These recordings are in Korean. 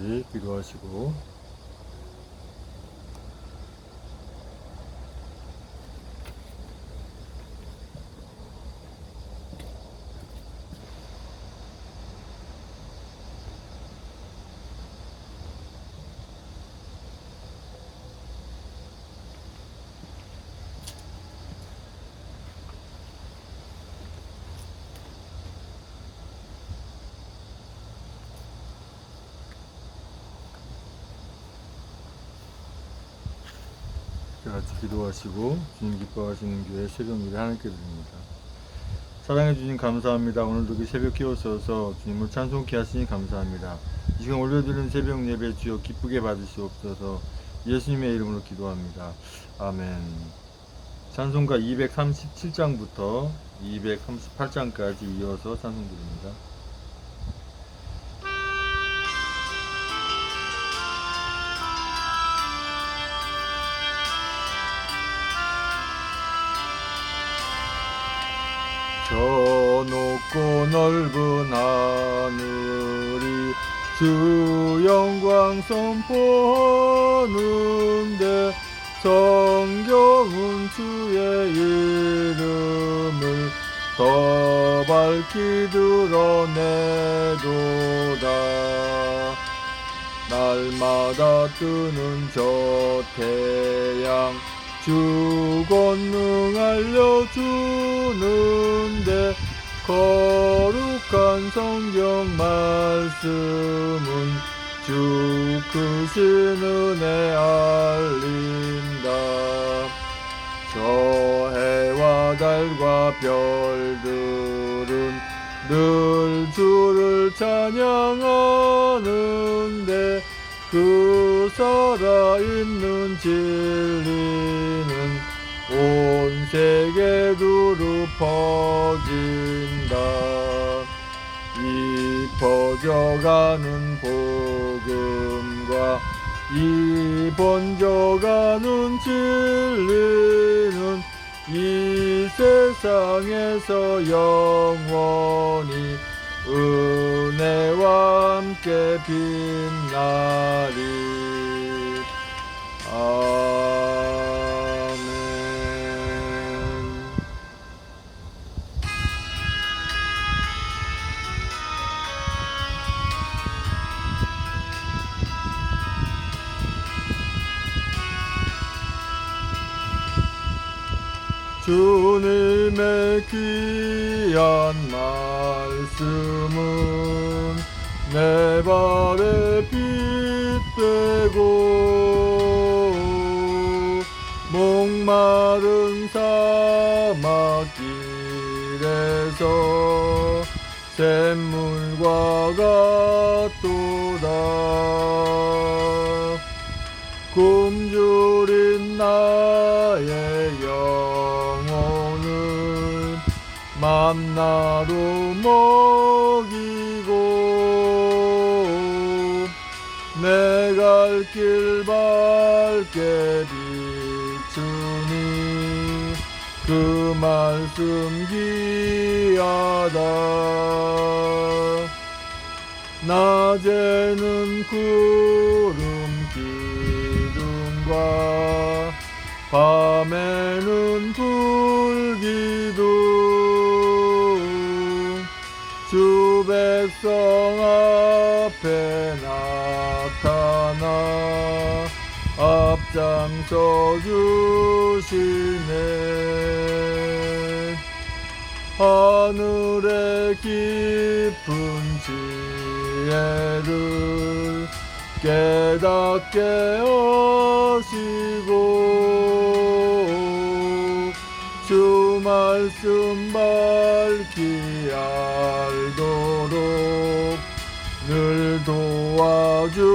같이 기도하시고 같이 기도하시고 주님 기뻐하시는 교회 새벽 예배 하나님께 드립니다. 사랑해 주님 감사합니다. 오늘도 그 새벽 깨우셔서 주님을 찬송케 하시니 감사합니다. 이 시간 올려드리는 새벽 예배 주여 기쁘게 받으시옵소서. 예수님의 이름으로 기도합니다. 아멘. 찬송가 237장부터 238장까지 이어서 찬송드립니다. 저 높고 넓은 하늘이 주 영광 선포하는데 성경은 주의 이름을 더 밝히 드러내도다. 날마다 뜨는 저 태양 주 권능 알려주는데 거룩한 성경 말씀은 주 크신 은혜 알린다. 저 해와 달과 별들은 늘 주를 찬양하는데 그 살아있는 진리는 온 세계 두루 퍼진다. 이 퍼져가는 복음과 이 번져가는 진리는 이 세상에서 영원히 은혜와 함께 빛나리. 아멘. 주님의 귀한 말씀은 내 발에 빛되고 목마른 사막길에서 샘물과 같도다. 굶주린 나의 영혼을 만나로 먹이고 내 갈 길 밝게 비추니 그 말씀 귀하다. 낮에는 구름 기둥과 밤에는 불기둥 주 백성 앞에 나타나 앞장서 주시네. 하늘의 깊은 지혜를 깨닫게 하시고 주 말씀 밝히 알도록 늘 도와주옵소서.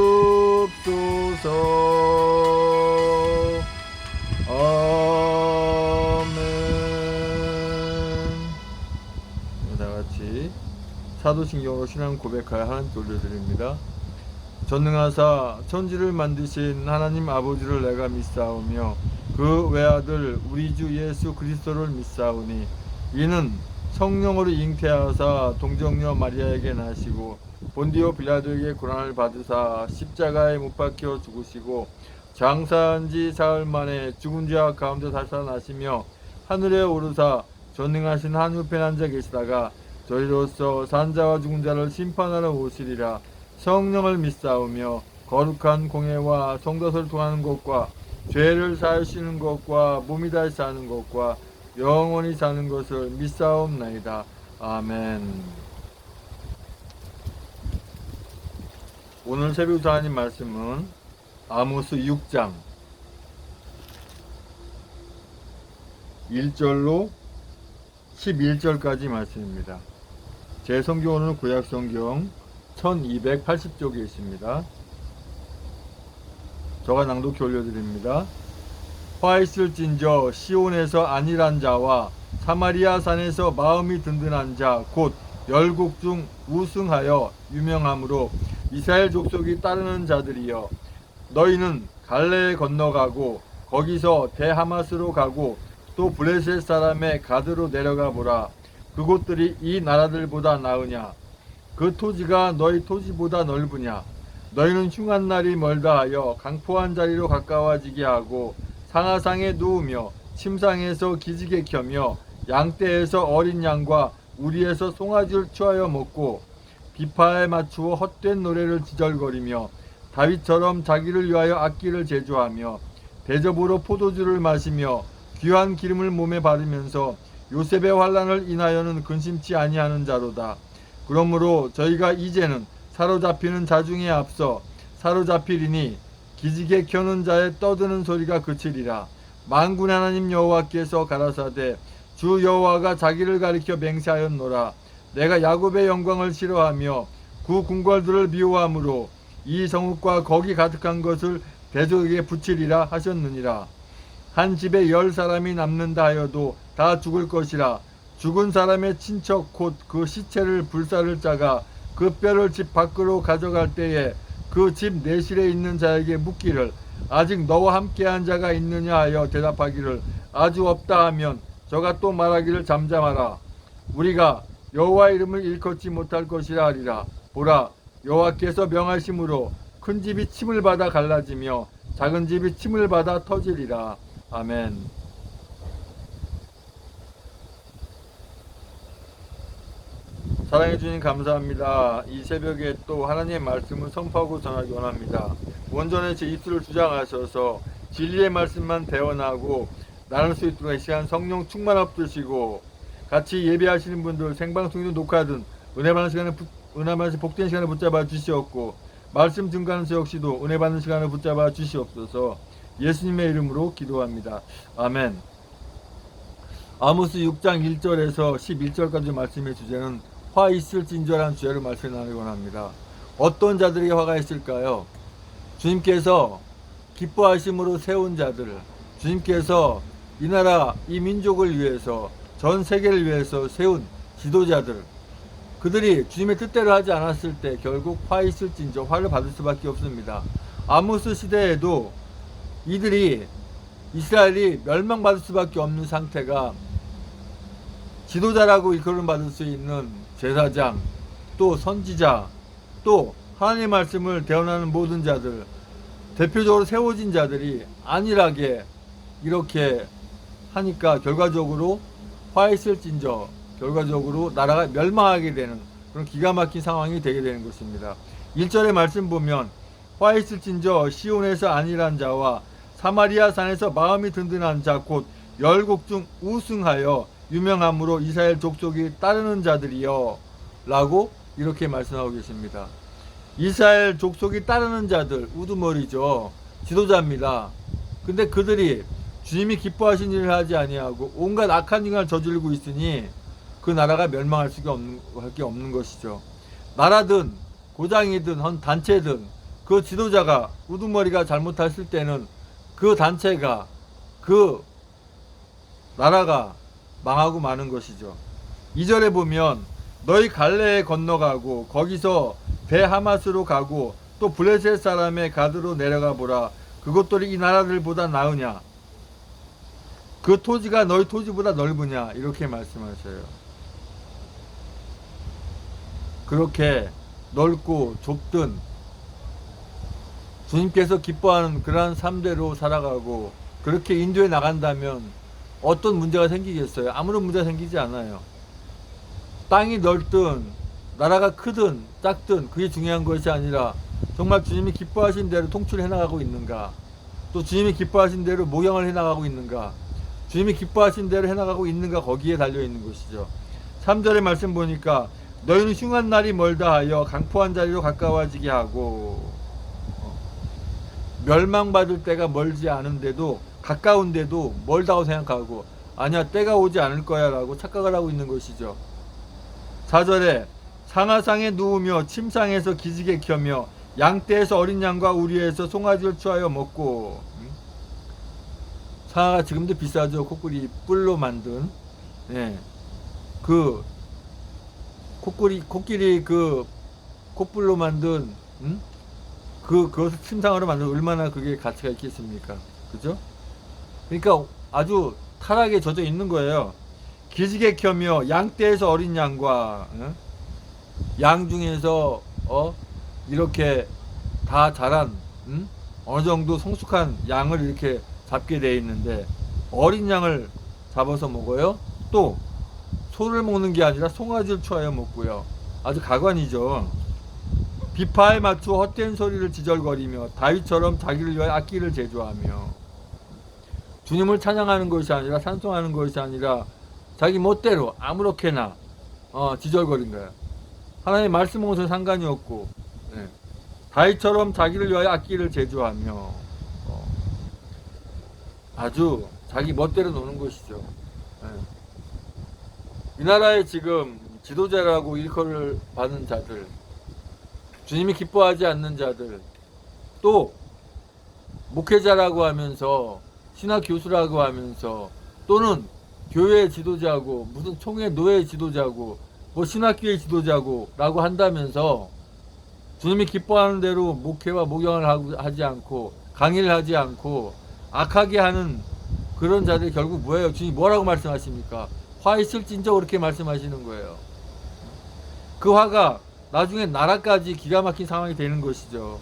아멘. 다같이 사도신경으로 신앙 고백하여 하나님께 올려드립니다. 전능하사 천지를 만드신 하나님 아버지를 내가 믿사오며 그 외아들 우리 주 예수 그리스도를 믿사오니 이는 성령으로 잉태하사 동정녀 마리아에게 나시고 본디오 빌라도에게 고난을 받으사 십자가에 못 박혀 죽으시고 장사한 지 사흘 만에 죽은 자 가운데 살아나시며 하늘에 오르사 전능하신 한우편 앉아 계시다가 저희로서 산자와 죽은 자를 심판하러 오시리라. 성령을 믿사오며 거룩한 공예와 성도를 통하는 것과 죄를 사하시는 것과 몸이 다시 사는 것과 영원히 사는 것을 믿사옵나이다. 아멘. 오늘 새벽 하나님 말씀은 아모스 6장 1절로 11절까지 말씀입니다. 제 성경은 구약성경 1280쪽에 있습니다. 저가 낭독해 올려드립니다. 화 있을진저 시온에서 안일한 자와 사마리아 산에서 마음이 든든한 자 곧 열국 중 우승하여 유명함으로 이스라엘 족속이 따르는 자들이여, 너희는 갈레에 건너가고 거기서 대하마스로 가고 또 블레셋 사람의 가드로 내려가 보라. 그곳들이 이 나라들보다 나으냐? 그 토지가 너희 토지보다 넓으냐? 너희는 흉한 날이 멀다 하여 강포한 자리로 가까워지게 하고 상하상에 누우며 침상에서 기지개 켜며 양떼에서 어린 양과 우리에서 송아지를 취하여 먹고 비파에 맞추어 헛된 노래를 지절거리며 다윗처럼 자기를 위하여 악기를 제조하며 대접으로 포도주를 마시며 귀한 기름을 몸에 바르면서 요셉의 환난을 인하여는 근심치 아니하는 자로다. 그러므로 저희가 이제는 사로잡히는 자 중에 앞서 사로잡히리니 기지개 켜는 자의 떠드는 소리가 그치리라. 만군의 하나님 여호와께서 가라사대 주 여호와가 자기를 가리켜 맹세하였노라. 내가 야곱의 영광을 싫어하며 그 궁궐들을 미워함으로 이 성읍과 거기 가득한 것을 대적에게 붙이리라 하셨느니라. 한 집에 10사람이 남는다 하여도 다 죽을 것이라. 죽은 사람의 친척 곧 그 시체를 불사를 자가 그 뼈를 집 밖으로 가져갈 때에 그 집 내실에 있는 자에게 묻기를 아직 너와 함께한 자가 있느냐 하여 대답하기를 아주 없다 하면 저가 또 말하기를 잠잠하라. 우리가 여호와 이름을 일컫지 못할 것이라 하리라. 보라, 여호와께서 명하심으로 큰 집이 침을 받아 갈라지며 작은 집이 침을 받아 터지리라. 아멘. 사랑해 주님 감사합니다. 이 새벽에 또 하나님의 말씀을 선포하고 전하기 원합니다. 원전에 제 입술을 주장하셔서 진리의 말씀만 대언하고 나눌 수 있도록 이 시간 성령 충만 엎드시고 같이 예배하시는 분들 생방송이든 녹화든 은혜 받는 시간에 복된 시간을 붙잡아 주시옵고 말씀 증가하는 저 역시도 은혜 받는 시간을 붙잡아 주시옵소서. 예수님의 이름으로 기도합니다. 아멘. 아모스 6장 1절에서 11절까지 말씀의 주제는 화 있을진저라는 주제로 말씀을 나누기 원합니다. 어떤 자들에게 화가 있을까요? 주님께서 기뻐하심으로 세운 자들, 주님께서 이 나라, 이 민족을 위해서, 전 세계를 위해서 세운 지도자들, 그들이 주님의 뜻대로 하지 않았을 때 결국 화 있을진저 화를 받을 수밖에 없습니다. 아모스 시대에도 이들이 이스라엘이 멸망받을 수밖에 없는 상태가 지도자라고 이끌음받을 수 있는 제사장, 또 선지자, 또 하나님의 말씀을 대언하는 모든 자들, 대표적으로 세워진 자들이 안일하게 이렇게 하니까 결과적으로 화 있을진저 결과적으로 나라가 멸망하게 되는 그런 기가 막힌 상황이 되게 되는 것입니다. 1절의 말씀 보면 화 있을진저 시온에서 안일한 자와 사마리아 산에서 마음이 든든한 자 곧 열국 중 우승하여 유명함으로 이스라엘 족속이 따르는 자들이여 라고 이렇게 말씀하고 계십니다. 이스라엘 족속이 따르는 자들, 우두머리죠. 지도자입니다. 근데 그들이 주님이 기뻐하신 일을 하지 아니하고 온갖 악한 일을 저지르고 있으니 그 나라가 멸망할 수밖에 없는 것이죠. 나라든 고장이든 헌 단체든 그 지도자가 우두머리가 잘못했을 때는 그 단체가 그 나라가 망하고 마는 것이죠. 2절에 보면 너희 갈레에 건너가고 거기서 대하마스로 가고 또 블레셋 사람의 가드로 내려가 보라. 그것들이 이 나라들보다 나으냐? 그 토지가 너희 토지보다 넓으냐? 이렇게 말씀하셔요. 그렇게 넓고 좁든 주님께서 기뻐하는 그러한 삶대로 살아가고 그렇게 인도해 나간다면 어떤 문제가 생기겠어요? 아무런 문제가 생기지 않아요. 땅이 넓든 나라가 크든 작든 그게 중요한 것이 아니라 정말 주님이 기뻐하신 대로 통출해 나가고 있는가, 또 주님이 기뻐하신 대로 목양을 해 나가고 있는가, 주님이 기뻐하신 대로 해 나가고 있는가, 거기에 달려 있는 것이죠. 3절의 말씀 보니까 너희는 흉한 날이 멀다 하여 강포한 자리로 가까워지게 하고, 멸망받을 때가 멀지 않은데도 가까운데도 멀다고 생각하고, 아니야 때가 오지 않을 거야 라고 착각을 하고 있는 것이죠. 4절에 상하상에 누우며 침상에서 기지개 켜며 양떼에서 어린 양과 우리에서 송아지를 취하여 먹고. 상하가 지금도 비싸죠. 코끼리 뿔로 만든, 예, 그 코끼리 그 콧불로 만든, 그것을 침상으로 만든, 얼마나 그게 가치가 있겠습니까? 그죠? 그러니까 아주 타락에 젖어 있는 거예요. 기지개 켜며 양떼에서 어린 양과, 양 중에서 이렇게 다 자란, 어느 정도 성숙한 양을 이렇게 잡게 돼 있는데 어린 양을 잡아서 먹어요. 또 소를 먹는 게 아니라 송아지를 취하여 먹고요. 아주 가관이죠. 비파에 맞추어 헛된 소리를 지절거리며 다윗처럼 자기를 위하여 악기를 제조하며. 주님을 찬양하는 것이 아니라 찬송하는 것이 아니라 자기 멋대로 아무렇게나 지절거린 거예요. 하나님의 말씀하고는 상관이 없고, 네. 다윗처럼 자기를 위하여 악기를 제조하며, 아주 자기 멋대로 노는 것이죠. 네. 이 나라에 지금 지도자라고 일컬을 받는 자들, 주님이 기뻐하지 않는 자들, 또 목회자라고 하면서 신학 교수라고 하면서, 또는 교회 지도자고 무슨 총회 노예 지도자고 뭐 신학교의 지도자고 라고 한다면서 주님이 기뻐하는 대로 목회와 목양을 하지 않고 강의를 하지 않고 악하게 하는 그런 자들이 결국 뭐예요? 주님이 뭐라고 말씀하십니까? 화 있을진저 그렇게 말씀하시는 거예요. 그 화가 나중에 나라까지 기가 막힌 상황이 되는 것이죠.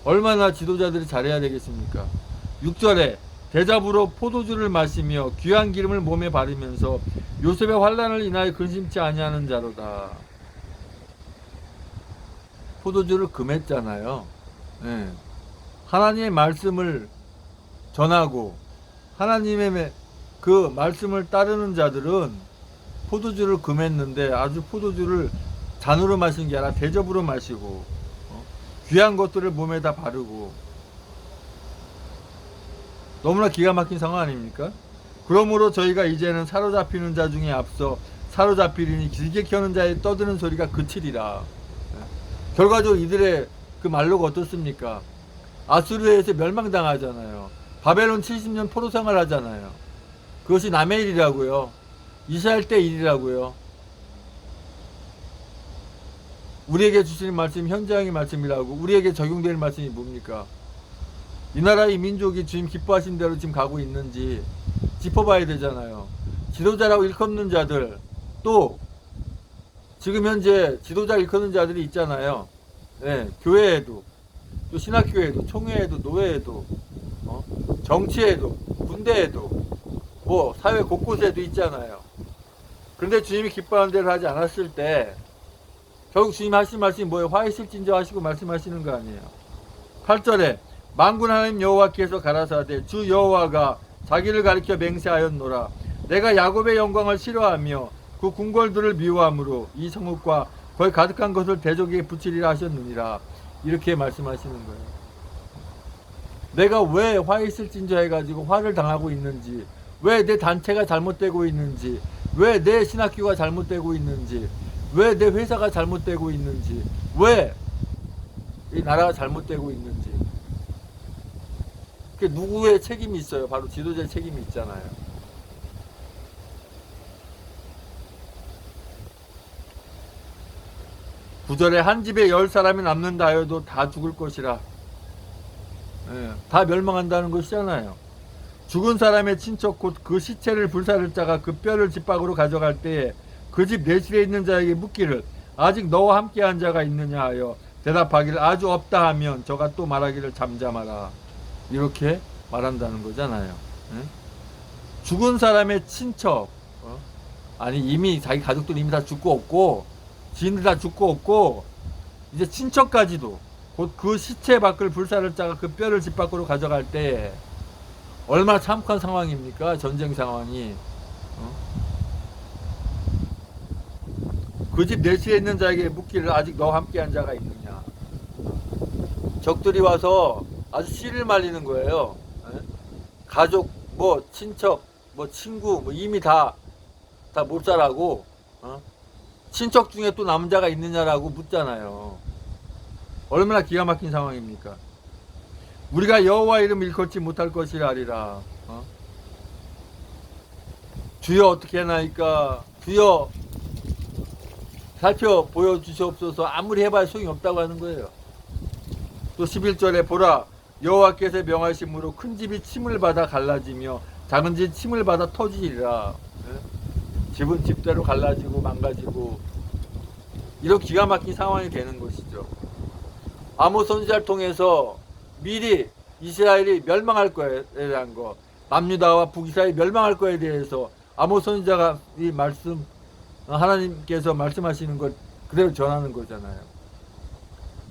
얼마나 지도자들이 잘해야 되겠습니까? 6절에 대접으로 포도주를 마시며 귀한 기름을 몸에 바르면서 요셉의 환난을 인하여 근심치 아니하는 자로다. 포도주를 금했잖아요. 네. 하나님의 말씀을 전하고 하나님의 그 말씀을 따르는 자들은 포도주를 금했는데 아주 포도주를 잔으로 마시는 게 아니라 대접으로 마시고 귀한 것들을 몸에다 바르고, 너무나 기가 막힌 상황 아닙니까? 그러므로 저희가 이제는 사로잡히는 자 중에 앞서 사로잡히리니 길게 켜는 자의 떠드는 소리가 그치리라. 결과적으로 이들의 그 말로가 어떻습니까? 아수르에서 멸망당하잖아요. 바벨론 70년 포로 생활하잖아요. 그것이 남의 일이라고요. 이스라엘 때 일이라고요. 우리에게 주시는 말씀이 현장의 말씀이라고. 우리에게 적용되는 말씀이 뭡니까? 이 나라의 민족이 주님 기뻐하신 대로 지금 가고 있는지 짚어봐야 되잖아요. 지도자라고 일컫는 자들, 또 지금 현재 지도자 일컫는 자들이 있잖아요. 네, 교회에도, 또 신학교에도, 총회에도, 노회에도, 정치에도, 군대에도, 뭐 사회 곳곳에도 있잖아요. 그런데 주님이 기뻐하는 대로 하지 않았을 때 결국 주님 하신 말씀이 뭐예요? 화 있을진저 하시고 말씀하시는 거 아니에요. 8절에 만군 하나님 여호와께서 가라사대 주 여호와가 자기를 가리켜 맹세하였노라. 내가 야곱의 영광을 싫어하며 그 궁궐들을 미워함으로 이 성읍과 거의 가득한 것을 대적에게 붙이리라 하셨느니라. 이렇게 말씀하시는 거예요. 내가 왜 화 있을진저 해가지고 화를 당하고 있는지, 왜 내 단체가 잘못되고 있는지, 왜 내 신학교가 잘못되고 있는지, 왜 내 회사가 잘못되고 있는지, 왜 이 나라가 잘못되고 있는지, 그 누구의 책임이 있어요? 바로 지도자의 책임이 있잖아요. 구절에 한 집에 10사람이 남는다 하여도 다 죽을 것이라. 예, 다 멸망한다는 것이잖아요. 죽은 사람의 친척 곧 그 시체를 불사를 자가 그 뼈를 집 밖으로 가져갈 때에 그 집 내실에 있는 자에게 묻기를 아직 너와 함께한 자가 있느냐 하여 대답하기를 아주 없다 하면 저가 또 말하기를 잠잠하라. 이렇게 말한다는 거잖아요. 응? 죽은 사람의 친척, 아니 이미 자기 가족들 이미 다 죽고 없고 지인들 다 죽고 없고 이제 친척까지도 곧 그 시체 밖을 불사를 짜가 그 뼈를 집 밖으로 가져갈 때 얼마나 참혹한 상황입니까? 전쟁 상황이. 그 집 내치에 있는 자에게 묻기를 아직 너와 함께한 자가 있느냐. 적들이 와서 아주 씨를 말리는 거예요. 가족, 뭐 친척, 뭐 친구, 뭐 이미 다 못자라고 친척 중에 또 남은 자가 있느냐라고 묻잖아요. 얼마나 기가 막힌 상황입니까? 우리가 여호와 이름 일컫지 못할 것이라 하리라. 주여 어떻게 하나이까? 주여 살펴 보여주시옵소서. 아무리 해봐야 소용이 없다고 하는 거예요. 또 11절에 보라 여호와께서 명하심으로 큰 집이 침을 받아 갈라지며 작은 집이 침을 받아 터지리라. 집은 집대로 갈라지고 망가지고 이런 기가 막힌 상황이 되는 것이죠. 아모스 선지자를 통해서 미리 이스라엘이 멸망할 거에 대한 거, 남유다와 북이스라엘이 멸망할 거에 대해서 아모스 선지자가 이 말씀, 하나님께서 말씀하시는 걸 그대로 전하는 거잖아요.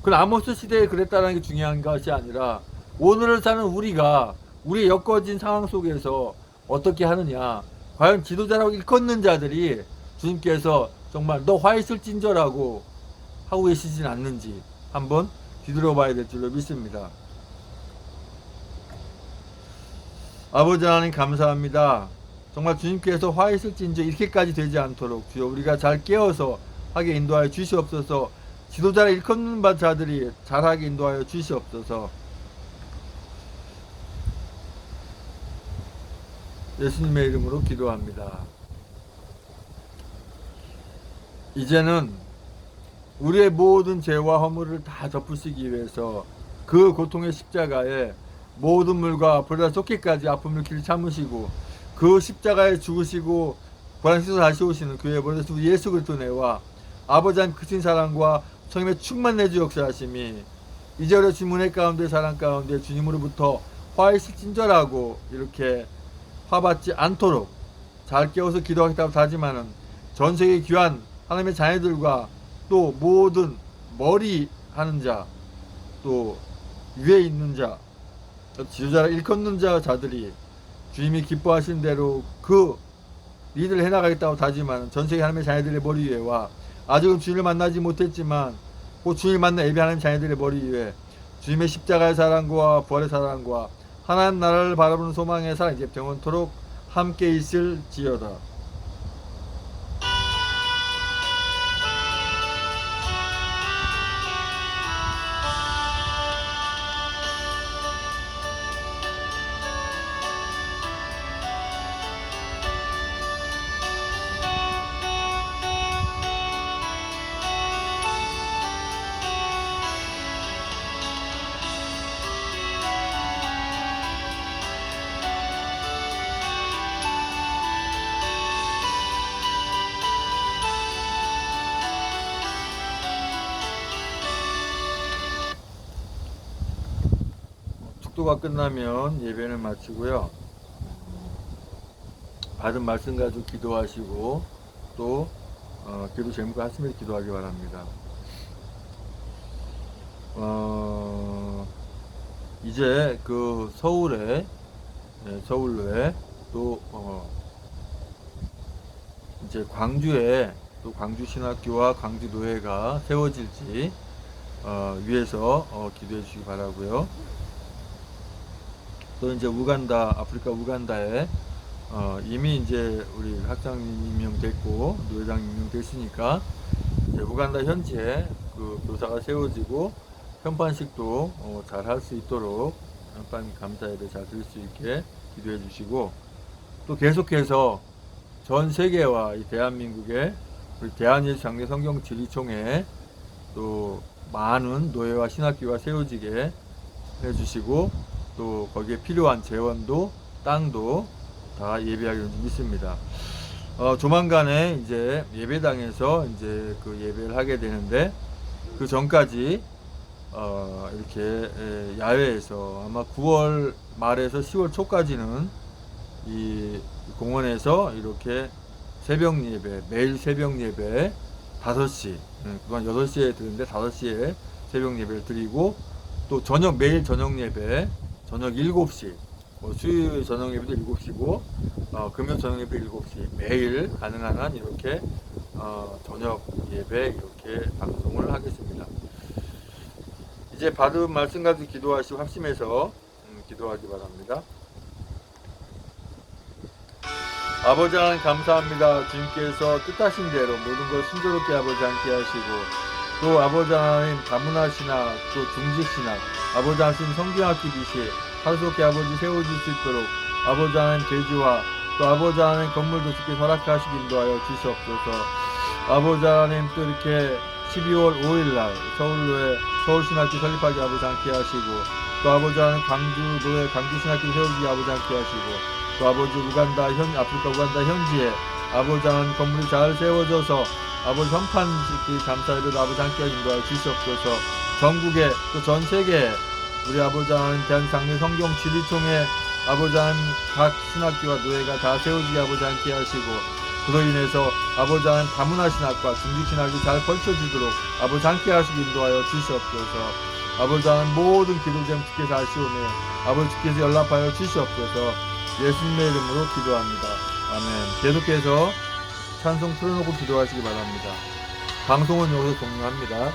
그 아모스 시대에 그랬다는 게 중요한 것이 아니라 오늘을 사는 우리가 우리의 엮어진 상황 속에서 어떻게 하느냐. 과연 지도자라고 일컫는 자들이 주님께서 정말 너 화 있을진저라고 하고 계시진 않는지 한번 뒤돌아 봐야 될 줄로 믿습니다. 아버지 하나님 감사합니다. 정말 주님께서 화 있을진저 이렇게까지 되지 않도록 주여 우리가 잘 깨어서 하게 인도하여 주시옵소서. 지도자를 일컫는 바 자들이 잘하게 인도하여 주시옵소서. 예수님의 이름으로 기도합니다. 이제는 우리의 모든 죄와 허물을 다 덮으시기 위해서 그 고통의 십자가에 모든 물과 보다 쏟기까지 아픔을 길이 참으시고 그 십자가에 죽으시고 부활하셔서 다시 오시는 교회 보내주 예수 그리스도 내와 아버지 하나님 크신 사랑과 성령의 충만 내주 역사하심이 이제로 주문의 가운데 사랑 가운데 주님으로부터 화이시 친절하고 이렇게 화받지 않도록 잘 깨워서 기도하겠다고 하지만은 전 세계 귀한 하나님의 자녀들과 또 모든 머리 하는 자, 또 위에 있는 자, 지도자를 일컫는 자들이 주님이 기뻐하신 대로 그 일을 해나가겠다고 다지만 전 세계 하나님의 자녀들의 머리 위에와 아직은 주님을 만나지 못했지만 곧 주님을 만나 예배 하나님의 자녀들의 머리 위에 주님의 십자가의 사랑과 부활의 사랑과 하나님 나라를 바라보는 소망의 사랑 이제 영원토록 함께 있을지어다. 축도가 끝나면 예배는 마치고요. 받은 말씀 가지고 기도하시고 또 기도 제목과 하시면서 기도하기 바랍니다. 이제 그 서울에 또 이제 광주에 또 광주신학교와 광주노회가 세워질지 위해서 기도해 주시기 바라고요. 또 이제 아프리카 우간다에 이미 이제 우리 학장님 임명됐고 노회장 임명됐으니까 이제 우간다 현지에 그 교사가 세워지고 편판식도 잘 할 수 있도록 편판 감사 예배 잘 드릴 수 있게 기도해 주시고 또 계속해서 전 세계와 이 대한민국의 우리 대한예수 장례 성경 진리총회 또 많은 노예와 신학교가 세워지게 해주시고 또 거기에 필요한 재원도 땅도 다 예비하기로 믿습니다. 조만간에 이제 예배당에서 이제 그 예배를 하게 되는데, 그 전까지 이렇게 야외에서 아마 9월 말에서 10월 초까지는 이 공원에서 이렇게 새벽 예배, 매일 새벽 예배 5시, 그동안 8시에 드렸는데 5시에 새벽 예배를 드리고, 또 매일 저녁 예배, 저녁 7시, 수요일 저녁 예배도 7시고, 금요일 저녁 예배 7시, 매일 가능한 한 이렇게 저녁 예배 이렇게 방송을 하겠습니다. 이제 받은 말씀 가지고 기도하시고 합심해서 기도하기 바랍니다. 아버지 하나님 감사합니다. 주님께서 뜻하신 대로 모든 걸 순조롭게 아버지 함께 하시고, 또 아버지 하나님 다문화신학, 또 중직신학, 아버지 하나님 성경학기 비시 하루속히 아버지 세워질 수 있도록 아버지 하나님 대지와 또 아버지 하나님 건물도 주께 허락하시기 인도하여 주시옵소서. 아버지 하나님 또 이렇게 12월 5일날 서울신학교 설립하기 아버지 함께 하시고, 또 아버지 하나님 광주도에 광주신학교 세우기 아버지 함께 하시고, 또 아버지 아프리카 우간다 현지에 아버지 하나님 건물이 잘 세워져서 아버지 현판 짓기 감사예배도 아버지 함께 인도하여 주시옵소서. 전국에 또 전 세계에 우리 아버지 하나님 대한장례 성경 진리총회 아버지 하나님 각 신학교와 노예가 다 세워지게 아버지 함께 하시고, 그로 인해서 아버지 하나님 다문화 신학과 중직 신학이 잘 펼쳐지도록 아버지 함께 하시기 인도하여 주시옵소서. 아버지 하나님 모든 기도 제목 주께서 하시오며 아버지 주께서 연락하여 주시옵소서. 예수님의 이름으로 기도합니다. 아멘. 계속해서 찬송 틀어놓고 기도하시기 바랍니다. 방송은 여기서 종료합니다.